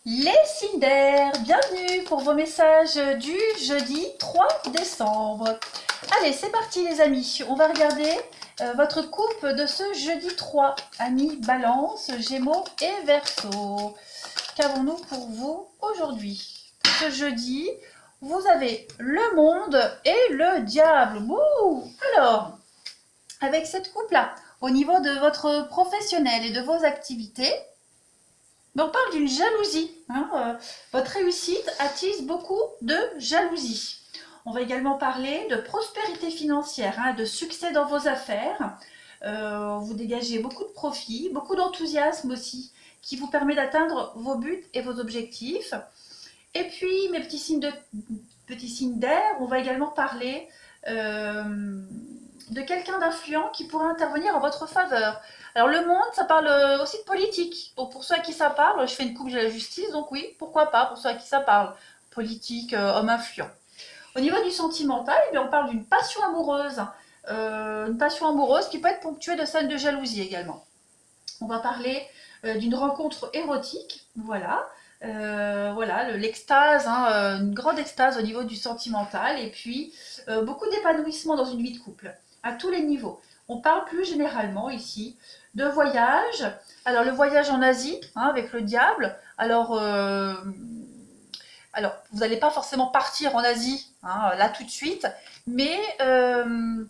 Les Cinder, bienvenue pour vos messages du jeudi 3 décembre. Allez, c'est parti les amis, on va regarder votre coupe de ce jeudi 3, amis Balance, Gémeaux et Verseau. Qu'avons-nous pour vous aujourd'hui? Ce jeudi, vous avez le monde et le diable. Wouh! Alors, avec cette coupe-là, au niveau de votre professionnel et de vos activités, on parle d'une jalousie. Votre réussite attise beaucoup de jalousie. On va également parler de prospérité financière, de succès dans vos affaires. Vous dégagez beaucoup de profits, beaucoup d'enthousiasme aussi, qui vous permet d'atteindre vos buts et vos objectifs. Et puis, mes petits signes d'air, on va également parler de quelqu'un d'influent qui pourrait intervenir en votre faveur. Alors le monde, ça parle aussi de politique. Donc pour ceux à qui ça parle, je fais une coupe de la justice, donc oui, pourquoi pas, pour ceux à qui ça parle. Politique, homme influent. Au niveau du sentimental, eh bien, on parle d'une passion amoureuse. Une passion amoureuse qui peut être ponctuée de scènes de jalousie également. On va parler d'une rencontre érotique, voilà. Voilà, l'extase, une grande extase au niveau du sentimental, et puis beaucoup d'épanouissement dans une vie de couple, à tous les niveaux. On parle plus généralement ici de voyage. Alors le voyage en Asie, avec le diable, alors vous n'allez pas forcément partir en Asie, là tout de suite, mais il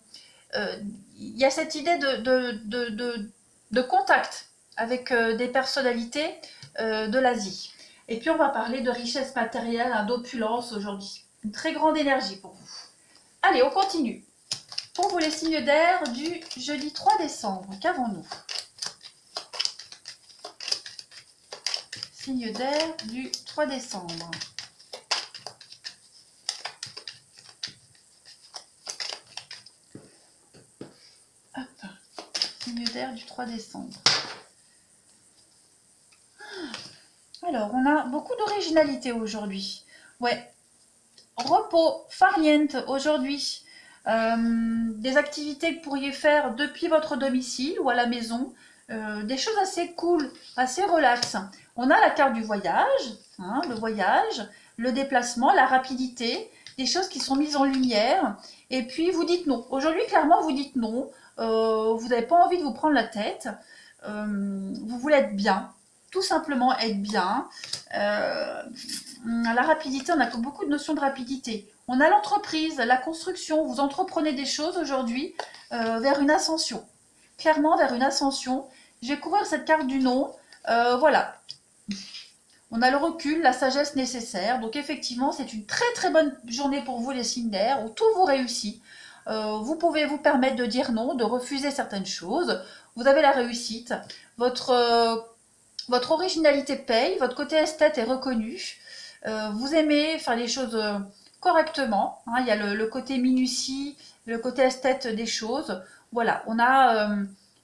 y a cette idée de contact avec des personnalités de l'Asie. Et puis on va parler de richesse matérielle, d'opulence aujourd'hui. Une très grande énergie pour vous. Allez, on continue. Pour vous les signes d'air du jeudi 3 décembre, qu'avons-nous? Signe d'air du 3 décembre. Hop. Signe d'air du 3 décembre. Alors, on a beaucoup d'originalité aujourd'hui. Ouais. Repos, farniente aujourd'hui. Des activités que vous pourriez faire depuis votre domicile ou à la maison. Des choses assez cool, assez relax. On a la carte du voyage, le voyage, le déplacement, la rapidité, des choses qui sont mises en lumière. Et puis vous dites non. Aujourd'hui, clairement, vous dites non. Vous n'avez pas envie de vous prendre la tête. Vous voulez être bien, tout simplement être bien. La rapidité, on a beaucoup de notions de rapidité. On a l'entreprise, la construction, vous entreprenez des choses aujourd'hui vers une ascension. Clairement vers une ascension. Je vais couvrir cette carte du non. Voilà. On a le recul, la sagesse nécessaire. Donc effectivement, c'est une très très bonne journée pour vous les signes d'air, où tout vous réussit. Vous pouvez vous permettre de dire non, de refuser certaines choses. Vous avez la réussite. Votre originalité paye, votre côté esthète est reconnu. Vous aimez faire les choses correctement. Il y a le côté minutie, le côté esthète des choses. Voilà, on a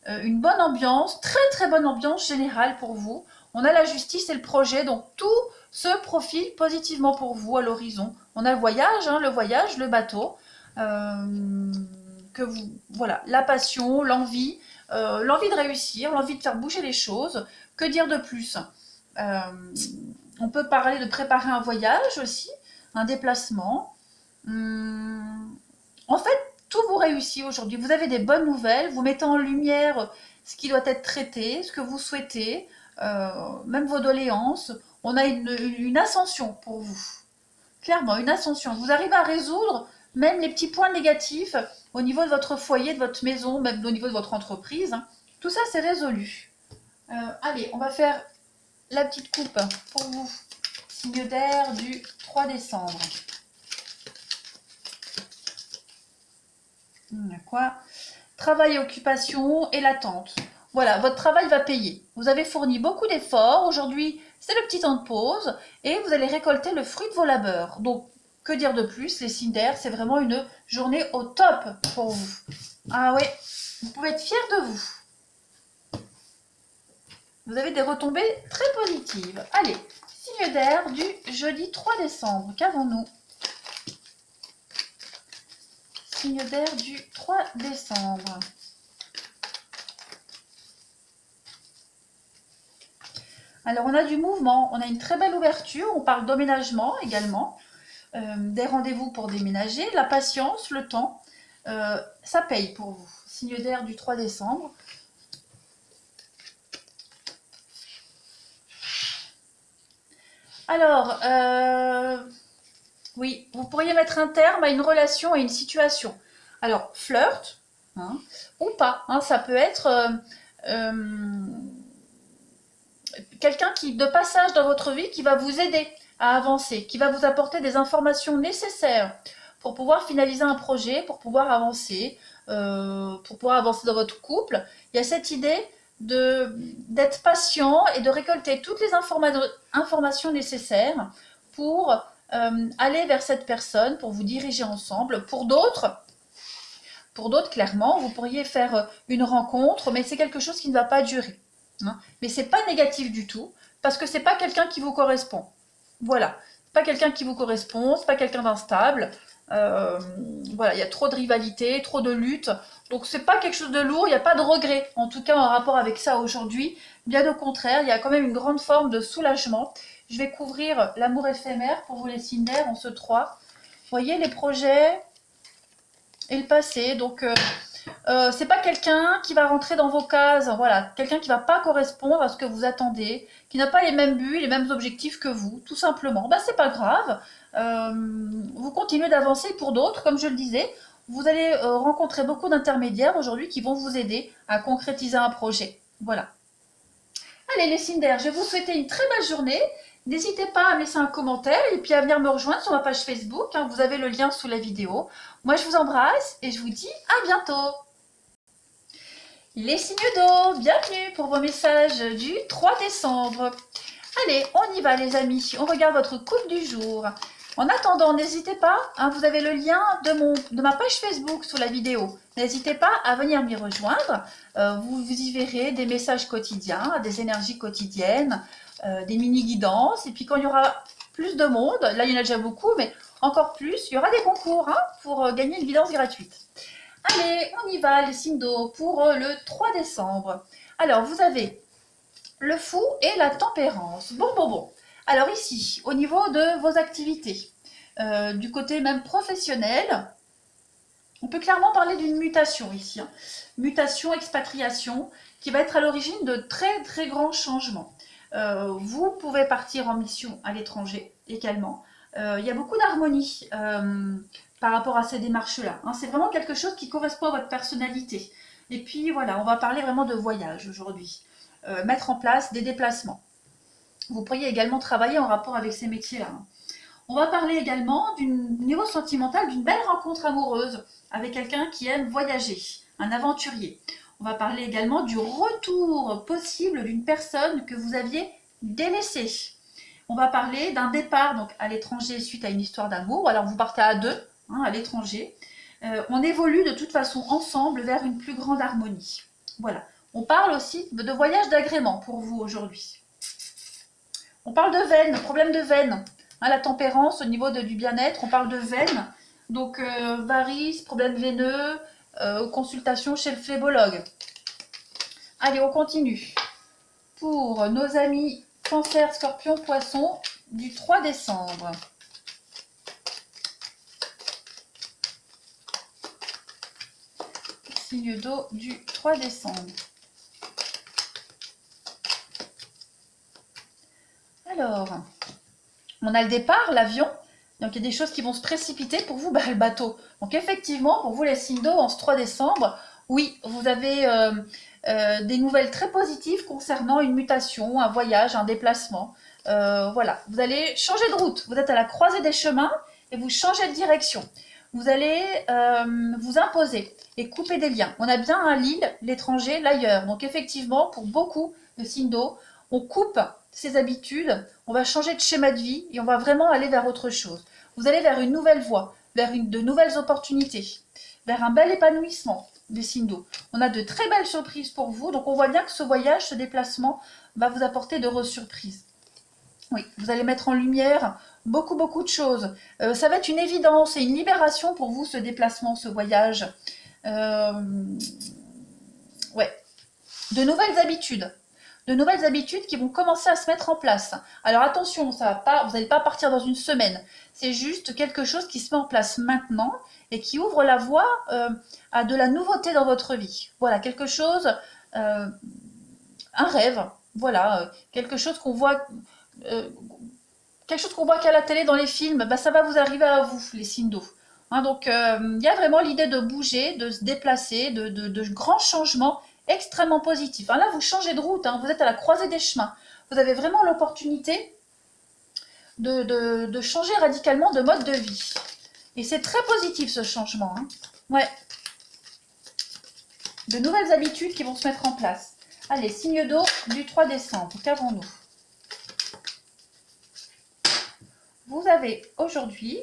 une bonne ambiance, très très bonne ambiance générale pour vous. On a la justice et le projet, donc tout se profile positivement pour vous à l'horizon. On a le voyage, le bateau. Voilà, la passion, l'envie de réussir, l'envie de faire bouger les choses. Que dire de plus? On peut parler de préparer un voyage aussi, un déplacement. En fait, tout vous réussit aujourd'hui. Vous avez des bonnes nouvelles, vous mettez en lumière ce qui doit être traité, ce que vous souhaitez, même vos doléances. On a une ascension pour vous. Clairement, une ascension. Vous arrivez à résoudre même les petits points négatifs au niveau de votre foyer, de votre maison, même au niveau de votre entreprise. Tout ça, c'est résolu. Allez, on va faire la petite coupe pour vous. Signe d'air du 3 décembre. Quoi? Travail et occupation et l'attente. Voilà, votre travail va payer. Vous avez fourni beaucoup d'efforts. Aujourd'hui, c'est le petit temps de pause et vous allez récolter le fruit de vos labeurs. Donc, que dire de plus? Les signes d'air, c'est vraiment une journée au top pour vous. Ah ouais, vous pouvez être fiers de vous. Vous avez des retombées très positives. Allez, signe d'air du jeudi 3 décembre. Qu'avons-nous? Signe d'air du 3 décembre. Alors, on a du mouvement, on a une très belle ouverture, on parle d'emménagement également, des rendez-vous pour déménager, la patience, le temps, ça paye pour vous. Signe d'air du 3 décembre. Alors, oui, vous pourriez mettre un terme à une relation, à une situation. Alors, flirt, hein, ou pas, hein, ça peut être quelqu'un qui, de passage dans votre vie, qui va vous aider à avancer, qui va vous apporter des informations nécessaires pour pouvoir finaliser un projet, pour pouvoir avancer dans votre couple. Il y a cette idée d'être patient et de récolter toutes les informations nécessaires pour aller vers cette personne, pour vous diriger ensemble. Pour d'autres, clairement, vous pourriez faire une rencontre, mais c'est quelque chose qui ne va pas durer. Hein. Mais c'est pas négatif du tout, parce que c'est pas quelqu'un qui vous correspond. Voilà, c'est pas quelqu'un qui vous correspond, c'est pas quelqu'un d'instable. Voilà, il y a trop de rivalité, trop de lutte. Donc c'est pas quelque chose de lourd, il n'y a pas de regret, en tout cas en rapport avec ça aujourd'hui. Bien au contraire, il y a quand même une grande forme de soulagement. Je vais couvrir l'amour éphémère pour vous les signes d'air en ce 3. Vous voyez les projets et le passé. Donc c'est pas quelqu'un qui va rentrer dans vos cases, voilà, quelqu'un qui va pas correspondre à ce que vous attendez, qui n'a pas les mêmes buts, les mêmes objectifs que vous, tout simplement. Bah c'est pas grave. Vous continuez d'avancer. Pour d'autres, comme je le disais, vous allez rencontrer beaucoup d'intermédiaires aujourd'hui qui vont vous aider à concrétiser un projet. Voilà. Allez les signes d'air, je vais vous souhaiter une très belle journée. N'hésitez pas à me laisser un commentaire et puis à venir me rejoindre sur ma page Facebook. Hein, vous avez le lien sous la vidéo. Moi, je vous embrasse et je vous dis à bientôt. Les signes d'eau, bienvenue pour vos messages du 3 décembre. Allez, on y va les amis. On regarde votre coupe du jour. En attendant, n'hésitez pas, hein, vous avez le lien de ma page Facebook sous la vidéo. N'hésitez pas à venir m'y rejoindre. Vous y verrez des messages quotidiens, des énergies quotidiennes, des mini-guidances. Et puis quand il y aura plus de monde, là il y en a déjà beaucoup, mais encore plus, il y aura des concours hein, pour gagner une guidance gratuite. Allez, on y va les signes d'eau pour le 3 décembre. Alors, vous avez le fou et la tempérance. Bon. Alors ici, au niveau de vos activités, du côté même professionnel, on peut clairement parler d'une mutation ici. Hein. Mutation, expatriation, qui va être à l'origine de très très grands changements. Vous pouvez partir en mission à l'étranger également. Il y a beaucoup d'harmonie par rapport à ces démarches-là. Hein. C'est vraiment quelque chose qui correspond à votre personnalité. Et puis voilà, on va parler vraiment de voyage aujourd'hui. Mettre en place des déplacements. Vous pourriez également travailler en rapport avec ces métiers-là. Hein. On va parler également du niveau sentimental, d'une belle rencontre amoureuse avec quelqu'un qui aime voyager, un aventurier. On va parler également du retour possible d'une personne que vous aviez délaissée. On va parler d'un départ donc, à l'étranger suite à une histoire d'amour. Alors vous partez à deux, hein, à l'étranger. On évolue de toute façon ensemble vers une plus grande harmonie. Voilà. On parle aussi de voyage d'agrément pour vous aujourd'hui. On parle de veines, problème de veines. Hein, la tempérance au niveau du bien-être, on parle de veines. Donc varices, problèmes veineux, consultation chez le phlébologue. Allez, on continue. Pour nos amis Cancer, Scorpion, Poisson du 3 décembre. Signe d'eau du 3 décembre. Alors, on a le départ, l'avion. Donc, il y a des choses qui vont se précipiter pour vous, le bateau. Donc, effectivement, pour vous, les signes d'eau, en ce 3 décembre, oui, vous avez des nouvelles très positives concernant une mutation, un voyage, un déplacement. Voilà, vous allez changer de route. Vous êtes à la croisée des chemins et vous changez de direction. Vous allez vous imposer et couper des liens. On a bien un l'île, l'étranger, l'ailleurs. Donc, effectivement, pour beaucoup de signes d'eau, on coupe ses habitudes, on va changer de schéma de vie et on va vraiment aller vers autre chose. Vous allez vers une nouvelle voie, vers de nouvelles opportunités, vers un bel épanouissement des signes d'eau. On a de très belles surprises pour vous, donc on voit bien que ce voyage, ce déplacement va vous apporter d'heureuses surprises. Oui, vous allez mettre en lumière beaucoup de choses. Ça va être une évidence et une libération pour vous, ce déplacement, ce voyage. Ouais, de nouvelles habitudes. de nouvelles habitudes qui vont commencer à se mettre en place. Alors attention, ça va pas, vous n'allez pas partir dans une semaine. C'est juste quelque chose qui se met en place maintenant et qui ouvre la voie à de la nouveauté dans votre vie. Voilà, quelque chose, un rêve, voilà, quelque chose qu'on voit... quelque chose qu'on voit qu'à la télé, dans les films, bah, ça va vous arriver à vous, les signes d'eau. Hein, donc, il y a vraiment l'idée de bouger, de se déplacer, de grands changements extrêmement positifs. Hein, là, vous changez de route, hein, vous êtes à la croisée des chemins. Vous avez vraiment l'opportunité de changer radicalement de mode de vie. Et c'est très positif, ce changement. Hein. Ouais. De nouvelles habitudes qui vont se mettre en place. Allez, signe d'eau du 3 décembre. Qu'avons-nous? Vous avez aujourd'hui,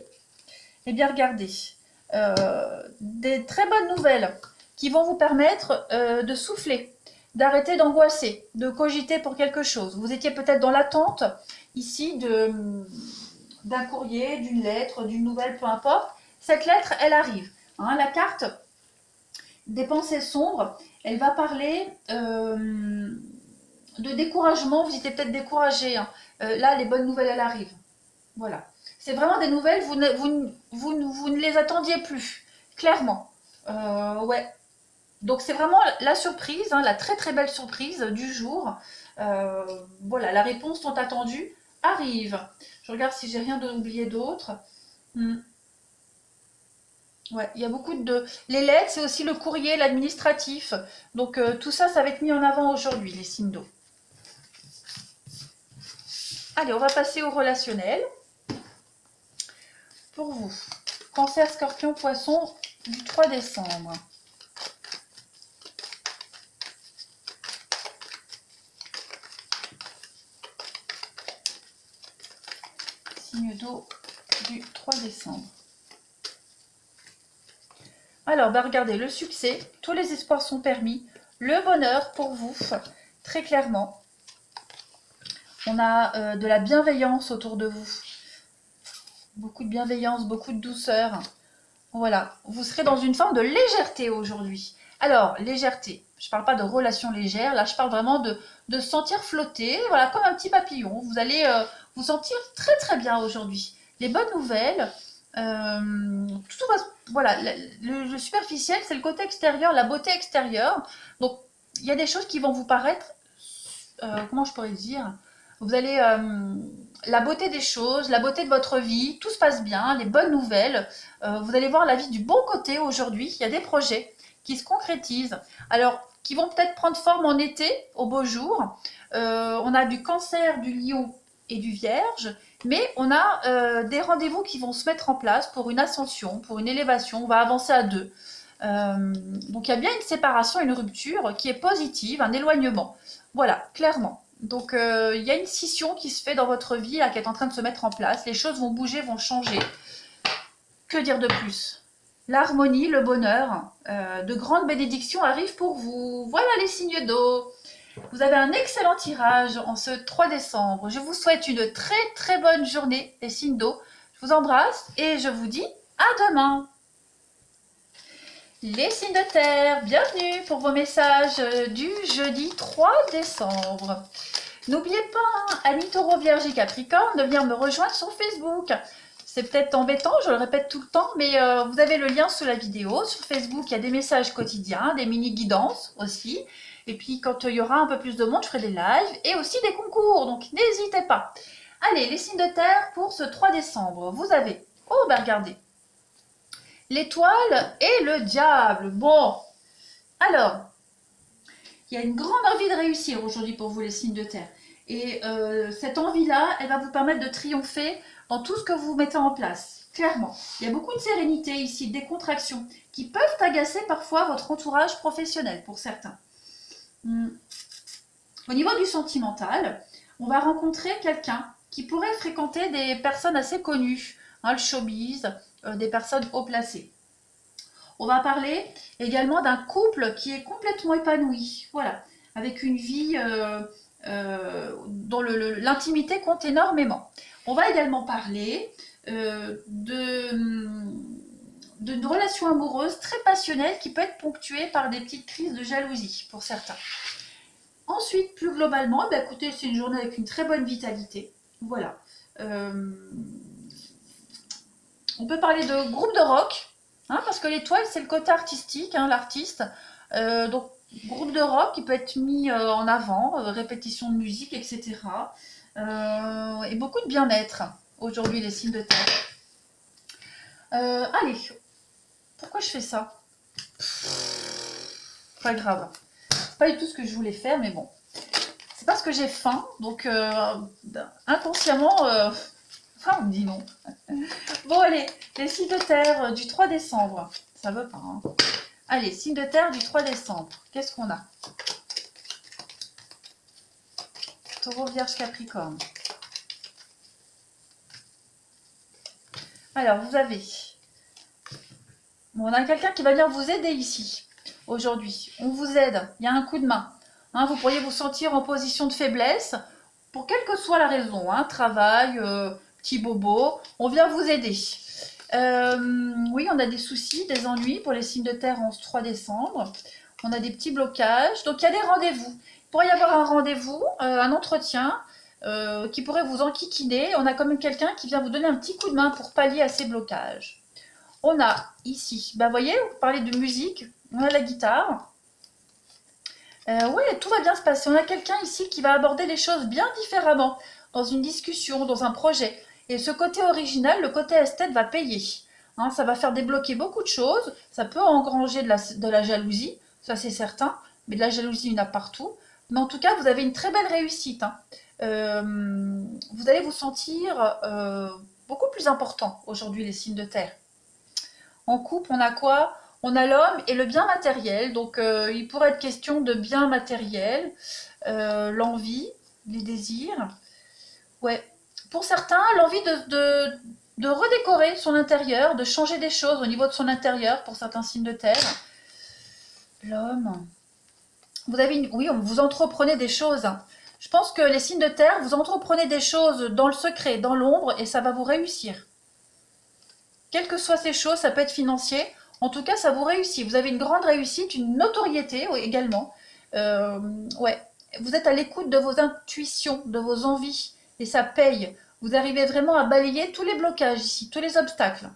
eh bien regardez, des très bonnes nouvelles qui vont vous permettre de souffler, d'arrêter d'angoisser, de cogiter pour quelque chose. Vous étiez peut-être dans l'attente ici d'un courrier, d'une lettre, d'une nouvelle, peu importe. Cette lettre, elle arrive. Hein, la carte des pensées sombres, elle va parler de découragement. Vous étiez peut-être découragé. Hein. Là, les bonnes nouvelles, elles arrivent. Voilà. C'est vraiment des nouvelles, vous ne les attendiez plus, clairement. Ouais. Donc c'est vraiment la surprise, hein, la très très belle surprise du jour. Voilà, la réponse tant attendue arrive. Je regarde si j'ai rien oublié d'autre. Ouais, il y a beaucoup de... Les lettres, c'est aussi le courrier, l'administratif. Donc tout ça, ça va être mis en avant aujourd'hui, les signes d'eau. Allez, on va passer au relationnel. Pour vous, Cancer, Scorpion, Poisson, du 3 décembre. Signe d'eau du 3 décembre. Alors, bah regardez, le succès, tous les espoirs sont permis. Le bonheur pour vous, très clairement. On a de la bienveillance autour de vous. Beaucoup de bienveillance, beaucoup de douceur. Voilà, vous serez dans une forme de légèreté aujourd'hui. Alors, légèreté, je ne parle pas de relation légère, là je parle vraiment de se sentir flotter, voilà, comme un petit papillon. Vous allez vous sentir très très bien aujourd'hui. Les bonnes nouvelles, tout va, voilà, le superficiel, c'est le côté extérieur, la beauté extérieure. Donc, il y a des choses qui vont vous paraître, comment je pourrais dire, vous allez... la beauté des choses, la beauté de votre vie, tout se passe bien, les bonnes nouvelles. Vous allez voir la vie du bon côté aujourd'hui. Il y a des projets qui se concrétisent. Alors, qui vont peut-être prendre forme en été, au beau jour. On a du Cancer, du Lion et du Vierge. Mais on a des rendez-vous qui vont se mettre en place pour une ascension, pour une élévation. On va avancer à deux. Donc, il y a bien une séparation, une rupture qui est positive, un éloignement. Voilà, clairement. Donc, il y a une scission qui se fait dans votre vie, là, qui est en train de se mettre en place. Les choses vont bouger, vont changer. Que dire de plus? L'harmonie, le bonheur, de grandes bénédictions arrivent pour vous. Voilà les signes d'eau. Vous avez un excellent tirage en ce 3 décembre. Je vous souhaite une très très bonne journée, les signes d'eau. Je vous embrasse et je vous dis à demain. Les signes de terre, bienvenue pour vos messages du jeudi 3 décembre. N'oubliez pas, hein, Amis Taureau, Vierge et Capricorne, de venir me rejoindre sur Facebook. C'est peut-être embêtant, je le répète tout le temps, mais vous avez le lien sous la vidéo. Sur Facebook, il y a des messages quotidiens, des mini-guidances aussi. Et puis, quand il y aura un peu plus de monde, je ferai des lives et aussi des concours. Donc, n'hésitez pas. Allez, les signes de terre pour ce 3 décembre. Vous avez, oh ben regardez, l'étoile et le diable. Bon, alors, il y a une grande envie de réussir aujourd'hui pour vous, les signes de terre. Et cette envie-là, elle va vous permettre de triompher dans tout ce que vous mettez en place. Clairement, il y a beaucoup de sérénité ici, des contractions qui peuvent agacer parfois votre entourage professionnel pour certains. Au niveau du sentimental, on va rencontrer quelqu'un qui pourrait fréquenter des personnes assez connues, hein, le showbiz, des personnes haut placées. On va parler également d'un couple qui est complètement épanoui, voilà, avec une vie dont l'intimité compte énormément. On va également parler d'une relation amoureuse très passionnelle qui peut être ponctuée par des petites crises de jalousie pour certains. Ensuite, plus globalement, eh bien, écoutez, c'est une journée avec une très bonne vitalité. Voilà. On peut parler de groupe de rock, hein, parce que l'étoile, c'est le côté artistique, hein, l'artiste. Donc, groupe de rock qui peut être mis en avant, répétition de musique, etc. Et beaucoup de bien-être, aujourd'hui, les signes de terre. Allez, pourquoi je fais ça? Pas grave. C'est pas du tout ce que je voulais faire, mais bon. C'est parce que j'ai faim, donc inconsciemment, on me dit non. Bon, allez, les signes de terre du 3 décembre. Ça veut pas, hein. Allez, signes de terre du 3 décembre. Qu'est-ce qu'on a? Taureau, Vierge, Capricorne. Alors, vous avez... Bon, on a quelqu'un qui va venir vous aider ici, aujourd'hui. On vous aide, il y a un coup de main. Hein, vous pourriez vous sentir en position de faiblesse, pour quelle que soit la raison. Hein, travail, petit bobo, on vient vous aider. Oui, on a des soucis, des ennuis pour les signes de terre en ce 3 décembre. On a des petits blocages. Donc, il y a des rendez-vous. Il pourrait y avoir un rendez-vous, un entretien qui pourrait vous enquiquiner. On a quand même quelqu'un qui vient vous donner un petit coup de main pour pallier à ces blocages. On a ici, vous voyez, on parlait de musique, on a la guitare. Oui, tout va bien se passer. On a quelqu'un ici qui va aborder les choses bien différemment, dans une discussion, dans un projet. Et ce côté original, le côté esthète va payer. Hein, ça va faire débloquer beaucoup de choses. Ça peut engranger de la jalousie, ça c'est certain. Mais de la jalousie, il y en a partout. Mais en tout cas, vous avez une très belle réussite. Hein. Vous allez vous sentir beaucoup plus important aujourd'hui, les signes de terre. En couple, on a quoi? On a l'homme et le bien matériel. Donc, il pourrait être question de bien matériel, l'envie, les désirs. Ouais. Pour certains, l'envie de redécorer son intérieur, de changer des choses au niveau de son intérieur, pour certains signes de terre. L'homme. Vous avez oui, vous entreprenez des choses. Je pense que les signes de terre, vous entreprenez des choses dans le secret, dans l'ombre, et ça va vous réussir. Quelles que soient ces choses, ça peut être financier. En tout cas, ça vous réussit. Vous avez une grande réussite, une notoriété également. Ouais. Vous êtes à l'écoute de vos intuitions, de vos envies. Et ça paye. Vous arrivez vraiment à balayer tous les blocages ici, tous les obstacles.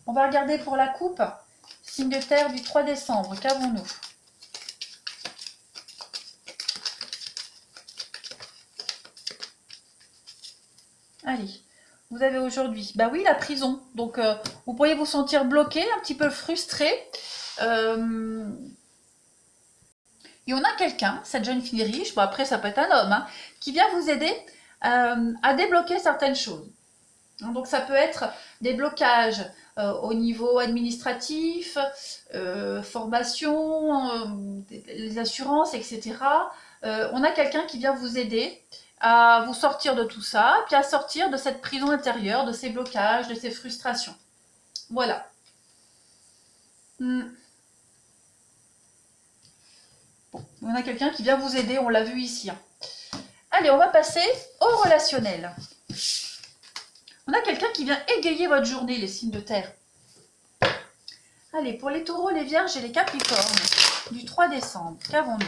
On va regarder pour la coupe. Signe de terre du 3 décembre. Qu'avons-nous? Allez. Vous avez aujourd'hui, bah oui, la prison. Donc, vous pourriez vous sentir bloqué, un petit peu frustré. Et on a quelqu'un, cette jeune fille riche, bon après ça peut être un homme, hein, qui vient vous aider à débloquer certaines choses. Donc, ça peut être des blocages au niveau administratif, formation, les assurances, etc. On a quelqu'un qui vient vous aider à vous sortir de tout ça, puis à sortir de cette prison intérieure, de ces blocages, de ces frustrations. Voilà. Bon, on a quelqu'un qui vient vous aider, on l'a vu ici. Hein. Allez, on va passer au relationnel. On a quelqu'un qui vient égayer votre journée, les signes de terre. Allez, pour les taureaux, les vierges et les capricornes, du 3 décembre, qu'avons-nous?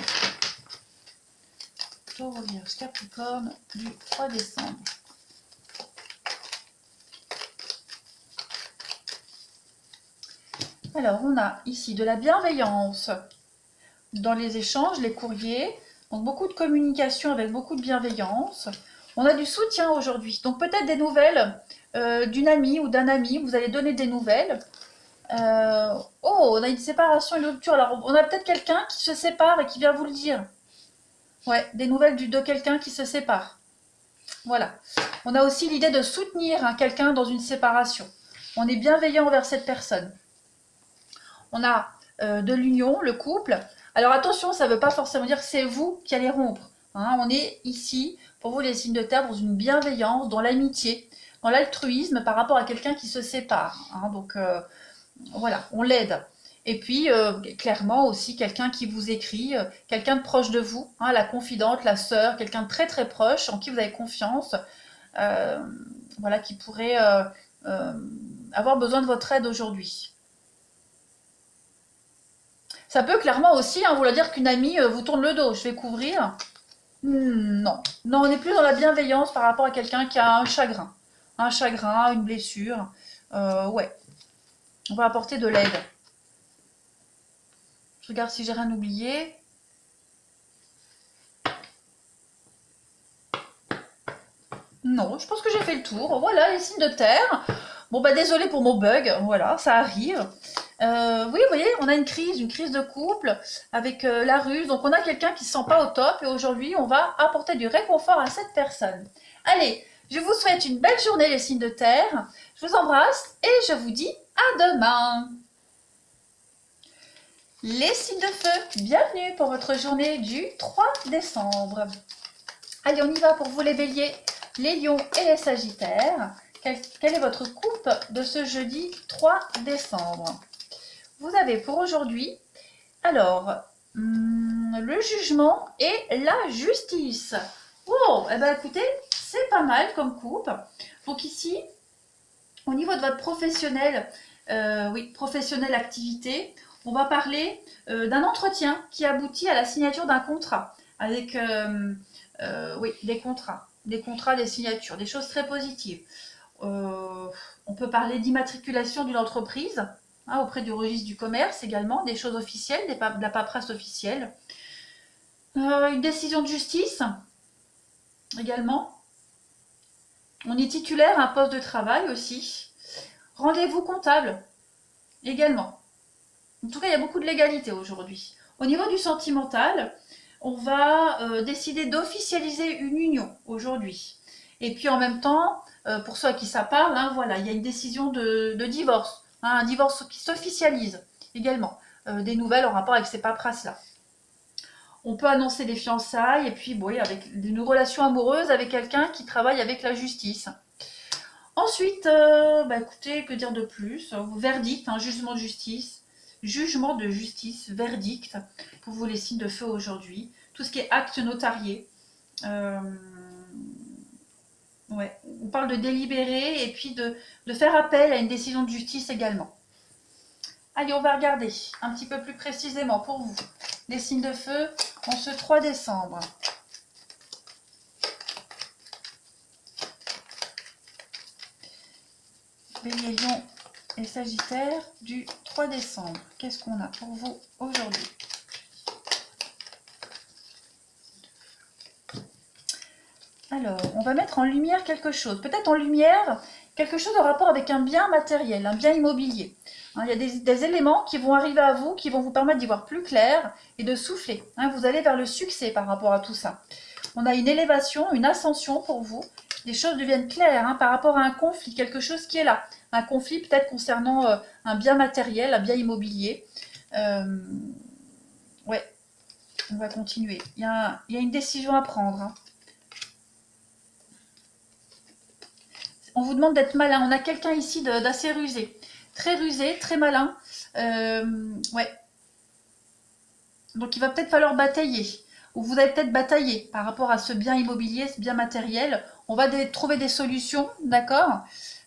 Taureau, vierge, capricorne, du 3 décembre. Alors, on a ici de la bienveillance dans les échanges, les courriers. Donc, beaucoup de communication avec beaucoup de bienveillance. On a du soutien aujourd'hui. Donc, peut-être des nouvelles d'une amie ou d'un ami. Vous allez donner des nouvelles. Oh, on a une séparation, une rupture. Alors, on a peut-être quelqu'un qui se sépare et qui vient vous le dire. Ouais, des nouvelles de quelqu'un qui se sépare. Voilà. On a aussi l'idée de soutenir hein, quelqu'un dans une séparation. On est bienveillant envers cette personne. On a de l'union, le couple. Alors attention, ça ne veut pas forcément dire que c'est vous qui allez rompre. Hein. On est ici, pour vous les signes de terre, dans une bienveillance, dans l'amitié, dans l'altruisme par rapport à quelqu'un qui se sépare. Hein. Donc voilà, on l'aide. Et puis, clairement aussi, quelqu'un qui vous écrit, quelqu'un de proche de vous, hein, la confidente, la sœur, quelqu'un de très très proche, en qui vous avez confiance, voilà, qui pourrait avoir besoin de votre aide aujourd'hui. Ça peut clairement aussi vouloir dire qu'une amie vous tourne le dos. Je vais couvrir. Non, non, on n'est plus dans la bienveillance par rapport à quelqu'un qui a un chagrin. Un chagrin, une blessure. Ouais, on va apporter de l'aide. Je regarde si j'ai rien oublié. Non, je pense que j'ai fait le tour. Voilà, les signes de terre. Bon, bah désolé pour mon bug. Voilà, ça arrive. Oui, vous voyez, on a une crise de couple avec la ruse. Donc, on a quelqu'un qui ne se sent pas au top. Et aujourd'hui, on va apporter du réconfort à cette personne. Allez, je vous souhaite une belle journée, les signes de terre. Je vous embrasse et je vous dis à demain. Les signes de feu, bienvenue pour votre journée du 3 décembre. Allez, on y va pour vous les béliers, les lions et les sagittaires. Quelle est votre coupe de ce jeudi 3 décembre? Vous avez pour aujourd'hui, alors, le jugement et la justice. Oh, eh bien écoutez, c'est pas mal comme coupe. Donc ici, au niveau de votre professionnel, oui, professionnel activité, on va parler d'un entretien qui aboutit à la signature d'un contrat avec oui, des contrats, des signatures, des choses très positives. On peut parler d'immatriculation d'une entreprise auprès du registre du commerce également, des choses officielles, de la paperasse officielle. Une décision de justice également. On est titulaire à un poste de travail aussi. Rendez-vous comptable également. En tout cas, il y a beaucoup de légalité aujourd'hui. Au niveau du sentimental, on va décider d'officialiser une union aujourd'hui. Et puis en même temps, pour ceux à qui ça parle, voilà, il y a une décision de divorce, un divorce qui s'officialise également. Des nouvelles en rapport avec ces paperasses-là. On peut annoncer des fiançailles et puis bon, avec une relation amoureuse avec quelqu'un qui travaille avec la justice. Ensuite, écoutez, que dire de plus? Verdict, jugement de justice, verdict, pour vous les signes de feu aujourd'hui. Tout ce qui est acte notarié. Ouais, on parle de délibérer et puis de faire appel à une décision de justice également. Allez, on va regarder un petit peu plus précisément pour vous les signes de feu en ce 3 décembre. Bélier, Lion et Sagittaire du 3 décembre. Qu'est-ce qu'on a pour vous aujourd'hui? Alors, on va mettre en lumière quelque chose. Peut-être en lumière quelque chose en rapport avec un bien matériel, un bien immobilier. Il y a des éléments qui vont arriver à vous, qui vont vous permettre d'y voir plus clair et de souffler. Vous allez vers le succès par rapport à tout ça. On a une élévation, une ascension pour vous. Les choses deviennent claires par rapport à un conflit, quelque chose qui est là. Un conflit peut-être concernant un bien matériel, un bien immobilier. Ouais, on va continuer. Il y a une décision à prendre. On vous demande d'être malin. On a quelqu'un ici d'assez rusé. Très rusé, très malin. Ouais. Donc il va peut-être falloir batailler. Ou vous allez peut-être batailler par rapport à ce bien immobilier, ce bien matériel. On va trouver des solutions, d'accord?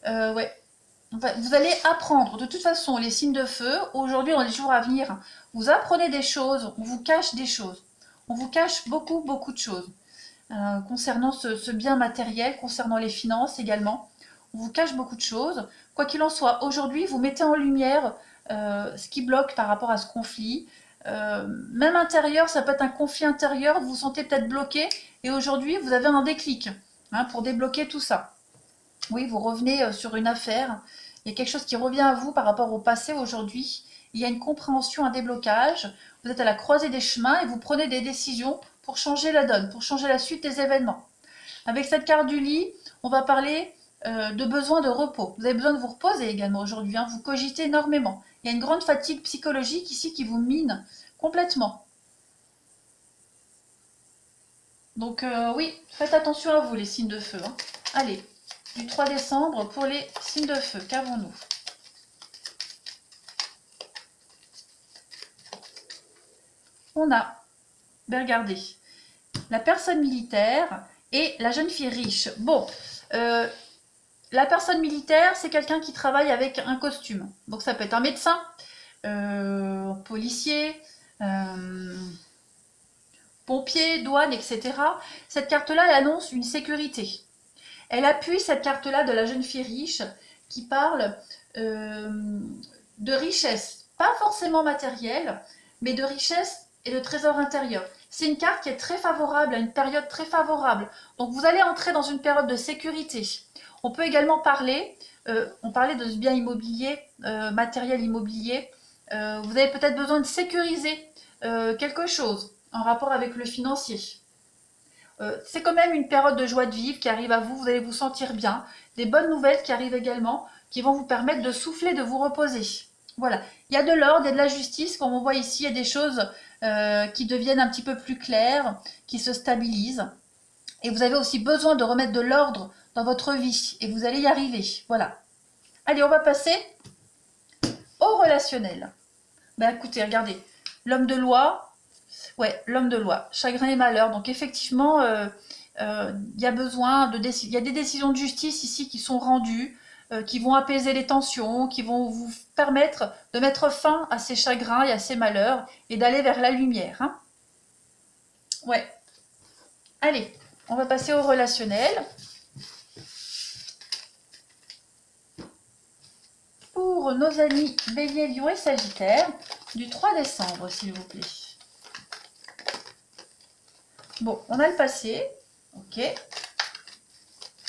Ouais. Vous allez apprendre. De toute façon, les signes de feu, aujourd'hui, dans les jours à venir, vous apprenez des choses, on vous cache des choses. On vous cache beaucoup, beaucoup de choses. Concernant ce bien matériel, concernant les finances également. On vous cache beaucoup de choses. Quoi qu'il en soit, aujourd'hui, vous mettez en lumière ce qui bloque par rapport à ce conflit. Même intérieur, ça peut être un conflit intérieur, vous vous sentez peut-être bloqué, et aujourd'hui, vous avez un déclic pour débloquer tout ça. Oui, vous revenez sur une affaire, il y a quelque chose qui revient à vous par rapport au passé aujourd'hui, il y a une compréhension, un déblocage, vous êtes à la croisée des chemins et vous prenez des décisions pour changer la donne, pour changer la suite des événements. Avec cette carte du lit, on va parler de besoin de repos. Vous avez besoin de vous reposer également aujourd'hui, vous cogitez énormément. Il y a une grande fatigue psychologique ici qui vous mine complètement. Donc oui, faites attention à vous les signes de feu. Allez, du 3 décembre pour les signes de feu, qu'avons-nous? On a, regardez, la personne militaire et la jeune fille riche. Bon, la personne militaire, c'est quelqu'un qui travaille avec un costume. Donc ça peut être un médecin, policier, pompiers, douane, etc. Cette carte-là, elle annonce une sécurité. Elle appuie cette carte-là de la jeune fille riche qui parle de richesse, pas forcément matérielle, mais de richesse et de trésor intérieur. C'est une carte qui est très favorable, à une période très favorable. Donc vous allez entrer dans une période de sécurité. On peut également parler, on parlait de ce bien immobilier, matériel immobilier. Vous avez peut-être besoin de sécuriser quelque chose en rapport avec le financier. C'est quand même une période de joie de vivre qui arrive à vous, vous allez vous sentir bien. Des bonnes nouvelles qui arrivent également, qui vont vous permettre de souffler, de vous reposer. Voilà, il y a de l'ordre, il y a de la justice, comme on voit ici, il y a des choses qui deviennent un petit peu plus claires, qui se stabilisent. Et vous avez aussi besoin de remettre de l'ordre dans votre vie, et vous allez y arriver. Voilà. Allez, on va passer au relationnel. Ben écoutez, regardez, l'homme de loi, ouais, l'homme de loi, chagrin et malheur. Donc effectivement, il y a besoin il y a des décisions de justice ici qui sont rendues, qui vont apaiser les tensions, qui vont vous permettre de mettre fin à ces chagrins et à ces malheurs et d'aller vers la lumière. Hein. Ouais. Allez, on va passer au relationnel. Pour nos amis Bélier, Lion et Sagittaire, du 3 décembre, s'il vous plaît. Bon, on a le passé. Ok.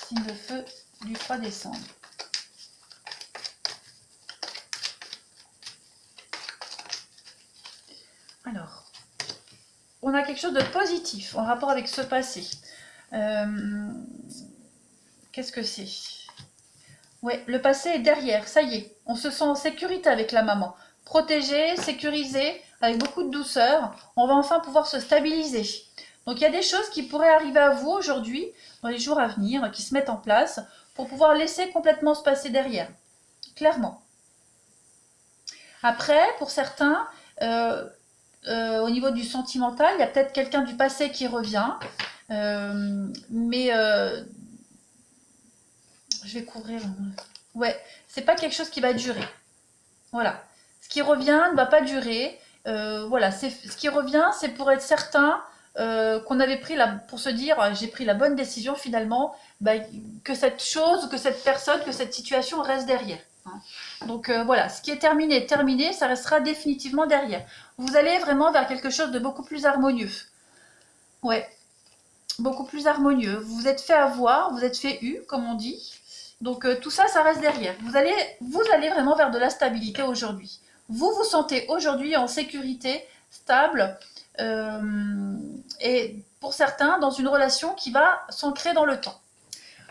Signe de feu du 3 décembre. Alors, on a quelque chose de positif en rapport avec ce passé. Qu'est-ce que c'est? Ouais, le passé est derrière, ça y est. On se sent en sécurité avec la maman. Protégé, sécurisé, avec beaucoup de douceur. On va enfin pouvoir se stabiliser. Donc il y a des choses qui pourraient arriver à vous aujourd'hui, dans les jours à venir, qui se mettent en place, pour pouvoir laisser complètement se passer derrière. Clairement. Après, pour certains, au niveau du sentimental, il y a peut-être quelqu'un du passé qui revient. Mais je vais couvrir. Ouais, c'est pas quelque chose qui va durer. Voilà. Ce qui revient ne va pas durer. Voilà, ce qui revient, c'est pour être certain qu'on avait pris pour se dire, j'ai pris la bonne décision finalement, bah, que cette chose, que cette personne, que cette situation reste derrière. Hein. Donc voilà, ce qui est terminé, ça restera définitivement derrière. Vous allez vraiment vers quelque chose de beaucoup plus harmonieux. Ouais, beaucoup plus harmonieux. Vous vous êtes fait avoir, vous êtes fait eu, comme on dit. Donc tout ça, ça reste derrière. Vous allez vraiment vers de la stabilité aujourd'hui. Vous vous sentez aujourd'hui en sécurité, stable, et pour certains, dans une relation qui va s'ancrer dans le temps.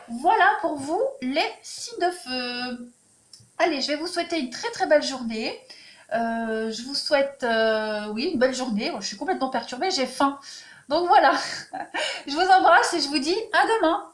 Voilà pour vous les signes de feu. Allez, je vais vous souhaiter une très très belle journée. Je vous souhaite, oui, une belle journée. Je suis complètement perturbée, j'ai faim. Donc voilà, je vous embrasse et je vous dis à demain.